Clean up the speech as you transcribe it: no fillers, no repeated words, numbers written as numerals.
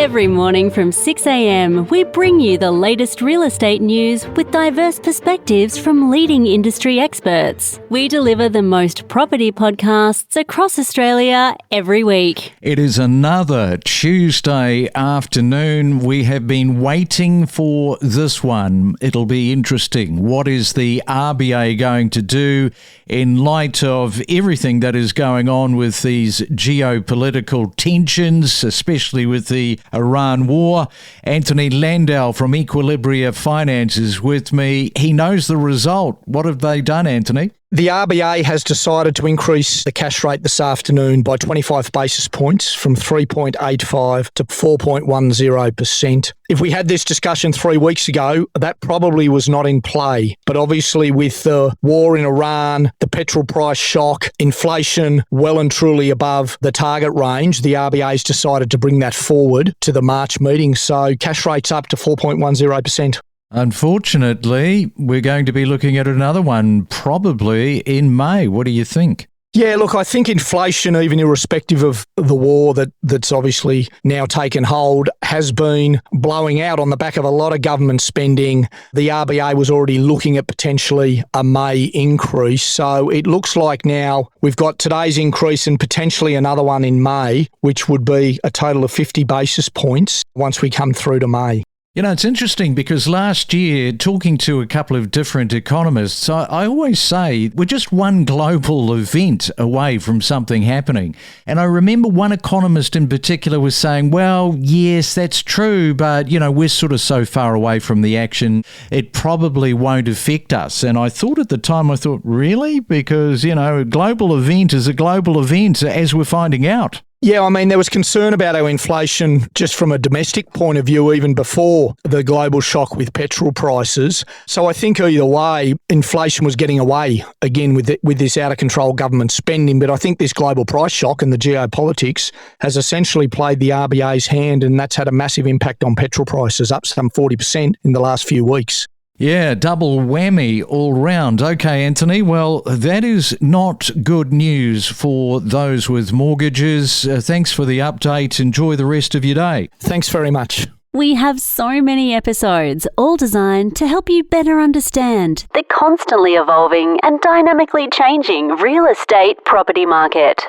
Every morning from 6 a.m, we bring you the latest real estate news with diverse perspectives from leading industry experts. We deliver the most property podcasts across Australia every week. It is another Tuesday afternoon. We have been waiting for this one. It'll be interesting. What is the RBA going to do in light of everything that is going on with these geopolitical tensions, especially with the Iran war? Anthony Landau from Equilibria Finance is with me. He knows the result. What have they done, Anthony? The RBA has decided to increase the cash rate this afternoon by 25 basis points from 3.85 to 4.10%. If we had this discussion 3 weeks ago, that probably was not in play. But obviously with the war in Iran, the petrol price shock, inflation well and truly above the target range, the RBA's decided to bring that forward to the March meeting. So cash rate's up to 4.10%. Unfortunately, we're going to be looking at another one probably in May. What do you think? Yeah, look, I think inflation, even irrespective of the war that's obviously now taken hold, has been blowing out on the back of a lot of government spending. The RBA was already looking at potentially a May increase. So it looks like now we've got today's increase and potentially another one in May, which would be a total of 50 basis points once we come through to May. You know, it's interesting because last year, talking to a couple of different economists, I always say we're just one global event away from something happening. And I remember one economist in particular was saying, well, yes, that's true, but, you know, we're sort of so far away from the action, it probably won't affect us. And I thought at the time, really? Because, you know, a global event is a global event, as we're finding out. Yeah, I mean, there was concern about our inflation just from a domestic point of view, even before the global shock with petrol prices. So I think either way, inflation was getting away again with this out-of-control government spending. But I think this global price shock and the geopolitics has essentially played the RBA's hand, and that's had a massive impact on petrol prices, up some 40% in the last few weeks. Yeah, double whammy all round. Okay, Anthony, well, that is not good news for those with mortgages. Thanks for the update. Enjoy the rest of your day. Thanks very much. We have so many episodes, all designed to help you better understand the constantly evolving and dynamically changing real estate property market.